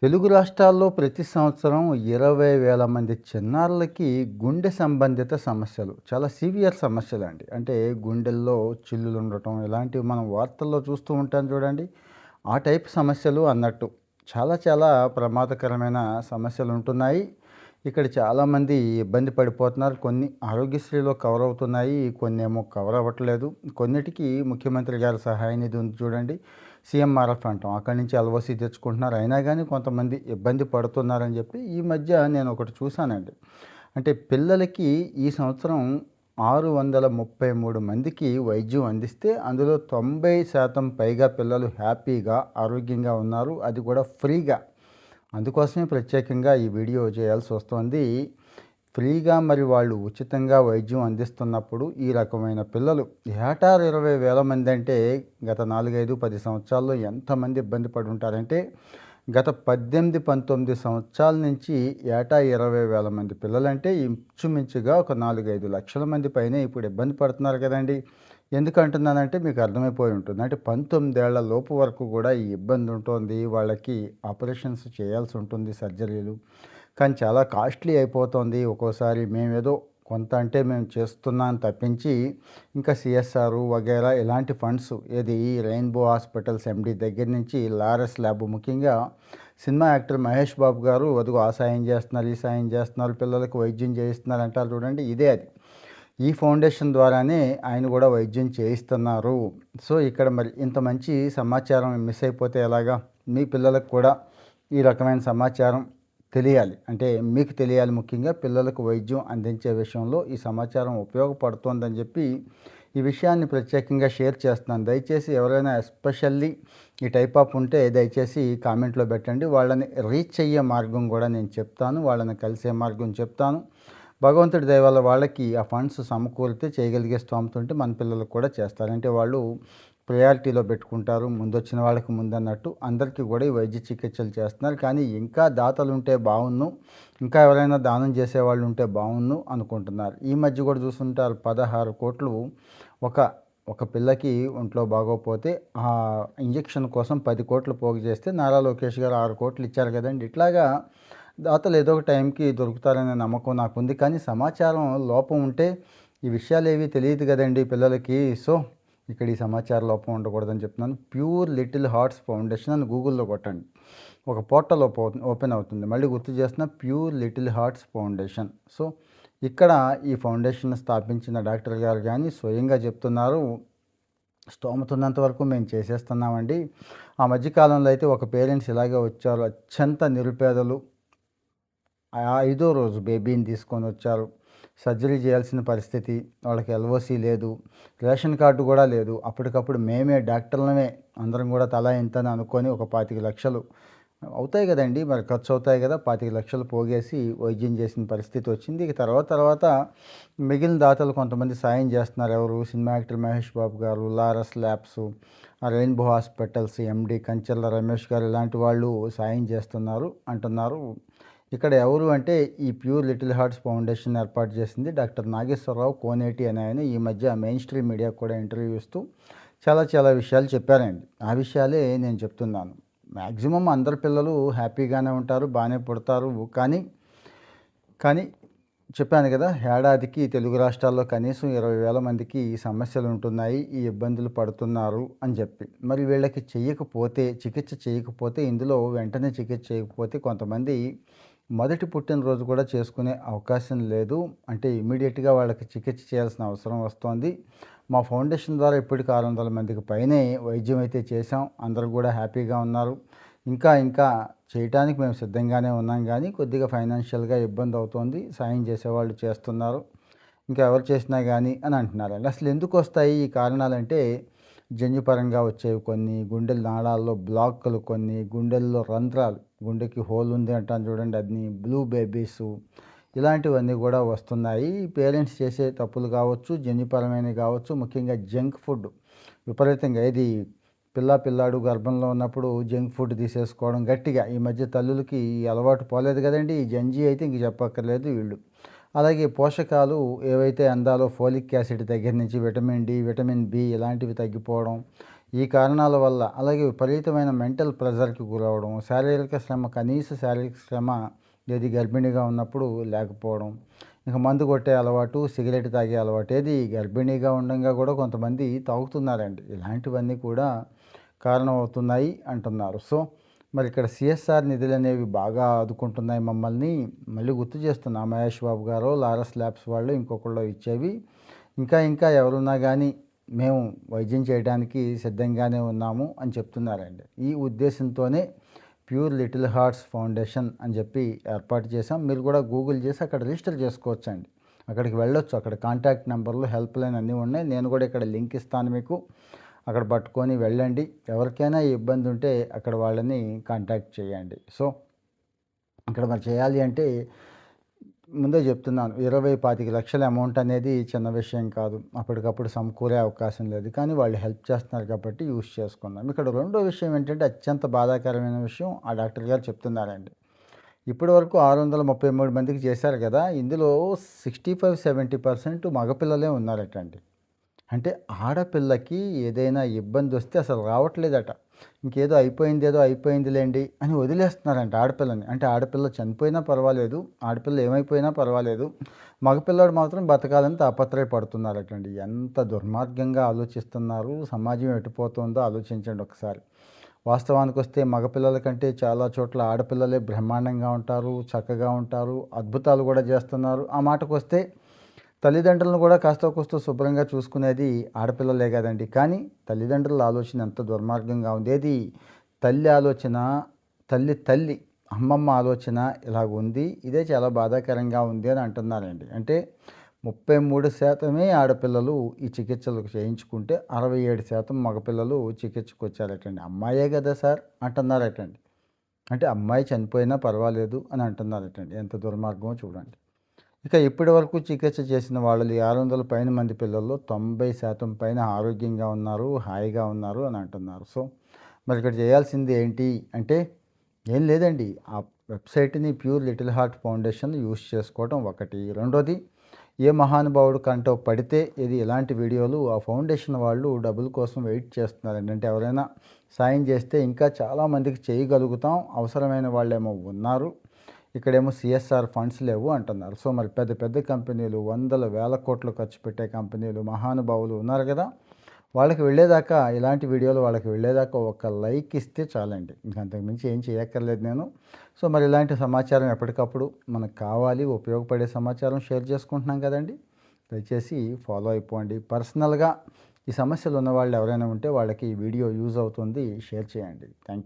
తెలుగు రాష్ట్రాల్లో ప్రతి సంవత్సరం 20,000 మంది చిన్నారులకి గుండె సంబంధిత సమస్యలు చాలా సీవియర్ సమస్యలండి. అంటే గుండెల్లో చిల్లులు ఉండటం ఇలాంటివి మనం వార్తల్లో చూస్తూ ఉంటాం చూడండి. ఆ టైప్ సమస్యలు అన్నట్టు. చాలా చాలా ప్రమాదకరమైన సమస్యలు ఉంటున్నాయి. ఇక్కడ చాలామంది ఇబ్బంది పడిపోతున్నారు. కొన్ని ఆరోగ్యశ్రీలో కవర్ అవుతున్నాయి. కొన్నేమో కవర్ అవ్వట్లేదు. కొన్నిటికి ముఖ్యమంత్రి గారి సహాయ నిధి ఉంది చూడండి. సీఎంఆర్ఎఫ్ అంటాం. అక్కడి నుంచి ఎల్ఓసి తెచ్చుకుంటున్నారు. అయినా కానీ కొంతమంది ఇబ్బంది పడుతున్నారని చెప్పి ఈ మధ్య నేను ఒకటి చూశానండి. అంటే పిల్లలకి ఈ సంవత్సరం 633 మందికి వైద్యం అందిస్తే అందులో 90% పైగా పిల్లలు హ్యాపీగా, ఆరోగ్యంగా ఉన్నారు. అది కూడా ఫ్రీగా. అందుకోసమే ప్రత్యేకంగా ఈ వీడియో చేయాల్సి వస్తోంది. ఫ్రీగా మరి వాళ్ళు ఉచితంగా వైద్యం అందిస్తున్నప్పుడు ఈ రకమైన పిల్లలు ఏటా 20,000 మంది అంటే గత 4, 5, 10 సంవత్సరాల్లో ఎంతమంది ఇబ్బంది పడి ఉంటారంటే గత 18, 19 సంవత్సరాల నుంచి ఏటా 20,000 మంది పిల్లలంటే ఇంచుమించుగా ఒక 4, 5 లక్షల మంది పైనే ఇప్పుడు ఇబ్బంది పడుతున్నారు కదండి. ఎందుకు అంటున్నానంటే మీకు అర్థమైపోయి ఉంటుంది. అంటే 19 ఏళ్ల లోపు వరకు కూడా ఈ ఇబ్బంది ఉంటుంది. వాళ్ళకి ఆపరేషన్స్ చేయాల్సి ఉంటుంది, సర్జరీలు. కానీ చాలా కాస్ట్లీ అయిపోతుంది. ఒక్కోసారి మేమేదో కొంత అంటే మేము చేస్తున్నాం తప్పించి ఇంకా సిఎస్ఆర్ వగైరా ఇలాంటి ఫండ్స్ ఏది ఈ రెయిన్బో హాస్పిటల్స్ ఎండి దగ్గర నుంచి లారస్ ల్యాబ్ ముఖ్యంగా సినిమా యాక్టర్ మహేష్ బాబు గారు అదిగో ఆ సాయం చేస్తున్నారు, ఈ సాయం చేస్తున్నారు, పిల్లలకు వైద్యం చేయిస్తున్నారు అంటారు చూడండి. ఇదే అది. ఈ ఫౌండేషన్ ద్వారానే ఆయన కూడా వైద్యం చేయిస్తున్నారు. సో ఇక్కడ మరి ఇంత మంచి సమాచారం మిస్ అయిపోతే ఎలాగా? మీ పిల్లలకు కూడా ఈ రకమైన సమాచారం తెలియాలి. అంటే మీకు తెలియాలి. ముఖ్యంగా పిల్లలకు వైద్యం అందించే విషయంలో ఈ సమాచారం ఉపయోగపడుతోందని చెప్పి ఈ విషయాన్ని ప్రత్యేకంగా షేర్ చేస్తున్నాను. దయచేసి ఎవరైనా ఎస్పెషల్లీ ఈ టైప్ ఆఫ్ ఉంటే దయచేసి కామెంట్లో పెట్టండి. వాళ్ళని రీచ్ అయ్యే మార్గం కూడా నేను చెప్తాను. వాళ్ళని కలిసే మార్గం చెప్తాను. భగవంతుడి దయ వల్ల వాళ్ళకి ఆ ఫండ్స్ సమకూరితే చేయగలిగే స్తోమత ఉంటే మన పిల్లలకు కూడా చేస్తారు. అంటే వాళ్ళు ప్రయారిటీలో పెట్టుకుంటారు. ముందొచ్చిన వాళ్ళకి ముందన్నట్టు అందరికీ కూడా ఈ వైద్య చికిత్సలు చేస్తున్నారు. కానీ ఇంకా దాతలు ఉంటే బాగున్ను, ఇంకా ఎవరైనా దానం చేసేవాళ్ళు ఉంటే బాగున్ను అనుకుంటున్నారు. ఈ మధ్య కూడా చూస్తుంటారు 16 కోట్లు ఒక ఒక పిల్లకి ఒంట్లో బాగోకపోతే ఆ ఇంజెక్షన్ కోసం 10 కోట్లు పోగు చేస్తే నారా లోకేష్ గారు 6 కోట్లు ఇచ్చారు కదండి. ఇట్లాగా దాతలు ఏదో ఒక టైంకి దొరుకుతారనే నమ్మకం నాకుంది. కానీ సమాచారం లోపం ఉంటే ఈ విషయాలు ఏవి తెలియదు కదండి పిల్లలకి. సో ఇక్కడ ఈ సమాచార లోపం ఉండకూడదని చెప్తున్నాను. ప్యూర్ లిటిల్ హార్ట్స్ ఫౌండేషన్ అని గూగుల్లో కొట్టండి. ఒక పోర్టల్ ఓపెన్ అవుతుంది. మళ్ళీ గుర్తు చేస్తున్న pure little hearts foundation. So ఇక్కడ ఈ ఫౌండేషన్ స్థాపించిన డాక్టర్ గారు కానీ స్వయంగా చెప్తున్నారు, స్తోమత ఉన్నంత వరకు మేము చేసేస్తున్నామండి. ఆ మధ్యకాలంలో అయితే ఒక పేరెంట్స్ ఇలాగే వచ్చారు. అత్యంత నిరుపేదలు. 5వ రోజు బేబీని తీసుకొని వచ్చారు. సర్జరీ చేయాల్సిన పరిస్థితి. వాళ్ళకి ఎల్ఓసి లేదు, రేషన్ కార్డు కూడా లేదు. అప్పటికప్పుడు మేమే డాక్టర్లమే అందరం కూడా తలా ఇంతని అనుకొని ఒక 25 లక్షలు అవుతాయి కదండి, మరి ఖర్చు అవుతాయి కదా, 25 లక్షలు పోగేసి వైద్యం చేసిన పరిస్థితి వచ్చింది. ఇక తర్వాత మిగిలిన దాతలు కొంతమంది సాయం చేస్తున్నారు. ఎవరు? సినిమా యాక్టర్ మహేష్ బాబు గారు, లారస్ ల్యాబ్స్, రెయిన్బో హాస్పిటల్స్ ఎండి కంచెల్ల రమేష్ గారు ఇలాంటి వాళ్ళు సాయం చేస్తున్నారు అంటున్నారు. ఇక్కడ ఎవరు అంటే ఈ ప్యూర్ లిటిల్ హార్ట్స్ ఫౌండేషన్ ఏర్పాటు చేసింది డాక్టర్ నాగేశ్వరరావు కోనేటి అనే ఆయన ఈ మధ్య మెయిన్ స్ట్రీమ్ మీడియా కూడా ఇంటర్వ్యూ ఇస్తూ చాలా చాలా విషయాలు చెప్పారండి. ఆ విషయాలే నేను చెప్తున్నాను. మ్యాక్సిమం అందరు పిల్లలు హ్యాపీగానే ఉంటారు, బాగానే పుడతారు. కానీ చెప్పాను కదా, ఏడాదికి తెలుగు రాష్ట్రాల్లో కనీసం 20,000 మందికి ఈ సమస్యలు ఉంటున్నాయి, ఈ ఇబ్బందులు పడుతున్నారు అని చెప్పి. మరి వీళ్ళకి చికిత్స చేయకపోతే ఇందులో వెంటనే చికిత్స చేయకపోతే కొంతమంది మొదటి పుట్టినరోజు కూడా చేసుకునే అవకాశం లేదు. అంటే ఇమీడియట్గా వాళ్ళకి చికిత్స చేయాల్సిన అవసరం వస్తుంది. మా ఫౌండేషన్ ద్వారా ఇప్పటికి 600 మందికి పైనే వైద్యం అయితే చేసాం. అందరూ కూడా హ్యాపీగా ఉన్నారు. ఇంకా చేయటానికి మేము సిద్ధంగానే ఉన్నాం. కానీ కొద్దిగా ఫైనాన్షియల్గా ఇబ్బంది అవుతుంది. సాయం చేసేవాళ్ళు చేస్తున్నారు, ఇంకా ఎవరు చేసినా కానీ అని అంటున్నారండి. అసలు ఎందుకు వస్తాయి ఈ కారణాలంటే జన్యుపరంగా వచ్చేవి కొన్ని, గుండెల నాళాల్లో బ్లాక్లు కొన్ని, గుండెల్లో రంధ్రాలు, గుండెకి హోల్ ఉంది అంటాను చూడండి, అది బ్లూ బేబీసు, ఇలాంటివన్నీ కూడా వస్తున్నాయి. పేరెంట్స్ చేసే తప్పులు కావచ్చు, జన్యుపరమైనవి కావచ్చు. ముఖ్యంగా జంక్ ఫుడ్ విపరీతంగా, ఇది పిల్లాడు గర్భంలో ఉన్నప్పుడు జంక్ ఫుడ్ తీసేసుకోవడం గట్టిగా. ఈ మధ్య తల్లులకి ఈ అలవాటు పోలేదు కదండి. ఈ జంజీ అయితే ఇంక చెప్పక్కర్లేదు వీళ్ళు. అలాగే పోషకాలు ఏవైతే అందాలో ఫోలిక్ యాసిడ్ దగ్గర నుంచి విటమిన్ డి, విటమిన్ బి ఇలాంటివి తగ్గిపోవడం, ఈ కారణాల వల్ల అలాగే విపరీతమైన మెంటల్ ప్రెషర్‌కి గురవ్వడం, శారీరక శ్రమ కనీస శారీరక శ్రమ ఏది గర్భిణీగా ఉన్నప్పుడు లేకపోవడం, ఇక మందు కొట్టే అలవాటు, సిగరెట్ తాగే అలవాటు ఏది గర్భిణీగా ఉండంగా కూడా కొంతమంది తాగుతున్నారండి. ఇలాంటివన్నీ కూడా కారణమవుతున్నాయి అంటున్నారు. సో, మరి ఇక్కడ సిఎస్ఆర్ నిధులనేవి బాగా ఆదుకుంటున్నాయి మమ్మల్ని. మళ్ళీ గుర్తు చేస్తున్నా మహేష్ బాబు గారో, లారస్ ల్యాబ్స్ వాళ్ళు ఇంకొకళ్ళో ఇచ్చేవి. ఇంకా ఇంకా ఎవరున్నా గానీ మేము వైద్యం చేయడానికి సిద్ధంగానే ఉన్నాము అని చెప్తున్నారండి. ఈ ఉద్దేశంతోనే ప్యూర్ లిటిల్ హార్ట్స్ ఫౌండేషన్ అని చెప్పి ఏర్పాటు చేసాం. మీరు కూడా గూగుల్ చేసి అక్కడ రిజిస్టర్ చేసుకోవచ్చండి. అక్కడికి వెళ్ళొచ్చు. అక్కడ కాంటాక్ట్ నెంబర్లు, హెల్ప్ లైన్ అన్నీ ఉన్నాయి. నేను కూడా ఇక్కడ లింక్ ఇస్తాను మీకు. అక్కడ పట్టుకొని వెళ్ళండి. ఎవరికైనా ఇబ్బంది ఉంటే అక్కడ వాళ్ళని కాంటాక్ట్ చేయండి. సో, ఇక్కడ మరి చేయాలి అంటే ముందే చెప్తున్నాను. 20, 25 లక్షల అమౌంట్ అనేది చిన్న విషయం కాదు. అప్పటికప్పుడు సమకూరే అవకాశం లేదు. కానీ వాళ్ళు హెల్ప్ చేస్తున్నారు కాబట్టి యూజ్ చేసుకుందాం. ఇక్కడ రెండో విషయం ఏంటంటే అత్యంత బాధాకరమైన విషయం ఆ డాక్టర్ గారు చెప్తున్నారండి. ఇప్పటివరకు 633 మందికి చేశారు కదా! ఇందులో 65, 70% మగపిల్లలే ఉన్నారటండి. అంటే ఆడపిల్లకి ఏదైనా ఇబ్బందొస్తే అసలు రావట్లేదట. ఇంకేదో అయిపోయిందేదో అయిపోయిందిలెండి అని వదిలేస్తున్నారంట ఆడపిల్లని. అంటే ఆడపిల్ల చనిపోయినా పర్వాలేదు, ఆడపిల్ల ఏమైపోయినా పర్వాలేదు, మగపిల్లాడు మాత్రం బతకాలని తాపత్రయపడుతున్నారటండి. ఎంత దుర్మార్గంగా ఆలోచిస్తున్నారు, సమాజం ఎటుపోతుందో ఆలోచించండి ఒకసారి. వాస్తవానికొస్తే మగపిల్లల కంటే చాలా చోట్ల ఆడపిల్లలే బ్రహ్మాండంగా ఉంటారు, చక్కగా ఉంటారు, అద్భుతాలు కూడా చేస్తున్నారు. ఆ మాటకొస్తే తల్లిదండ్రులను కూడా కాస్తో కూస్తో శుభ్రంగా చూసుకునేది ఆడపిల్లలే కదండి. కానీ తల్లిదండ్రుల ఆలోచన ఎంత దుర్మార్గంగా ఉంది. ఏది తల్లి ఆలోచన, తల్లి అమ్మమ్మ ఆలోచన ఇలాగుంది. ఇదే చాలా బాధాకరంగా ఉంది అని అంటున్నారండి. అంటే 33% ఆడపిల్లలు ఈ చికిత్సలు చేయించుకుంటే 67% మగపిల్లలు చికిత్సకు వచ్చారటండి. అమ్మాయే కదా సార్ అంటున్నారటండి. అంటే అమ్మాయి చనిపోయినా పర్వాలేదు అని అంటున్నారటండి. ఎంత దుర్మార్గమో చూడండి. ఇక ఇప్పటి వరకు చికిత్స చేసిన వాళ్ళలో 600 పైన మంది పిల్లల్లో 90% పైన ఆరోగ్యంగా ఉన్నారు, హాయిగా ఉన్నారు అని అంటున్నారు. సో, మరి ఇక్కడ చేయాల్సింది ఏంటి అంటే ఏం లేదండి. ఆ వెబ్‌సైట్‌ని pure little heart foundation use చేసుకోవడం ఒకటి. రెండోది ఏ మహానుభావుడు కంటో పడితే ఇది ఇలాంటి వీడియోలు ఆ ఫౌండేషన్ వాళ్ళు డబ్బుల కోసం వెయిట్ చేస్తున్నారండి. అంటే ఎవరైనా సాయం చేస్తే ఇంకా చాలామందికి చేయగలుగుతాం. అవసరమైన వాళ్ళేమో ఉన్నారు. ఇక్కడేమో సిఎస్ఆర్ ఫండ్స్ లేవు అంటున్నారు. సో, మరి పెద్ద పెద్ద కంపెనీలు వందల వేల కోట్లు ఖర్చు పెట్టే కంపెనీలు, మహానుభావులు ఉన్నారు కదా! వాళ్ళకి వెళ్ళేదాకా ఇలాంటి వీడియోలు వాళ్ళకి వెళ్ళేదాకా ఒక లైక్ ఇస్తే చాలండి. ఇంక అంతకు మించి ఏం చేయక్కర్లేదు నేను. సో, మరి ఇలాంటి సమాచారం ఎప్పటికప్పుడు మనకు కావాలి, ఉపయోగపడే సమాచారం షేర్ చేసుకుంటున్నాం కదండీ! దయచేసి ఫాలో అయిపోండి. పర్సనల్‌గా ఈ సమస్యలు ఉన్నవాళ్ళు ఎవరైనా ఉంటే వాళ్ళకి ఈ వీడియో యూజ్ అవుతుంది. షేర్ చేయండి. థాంక్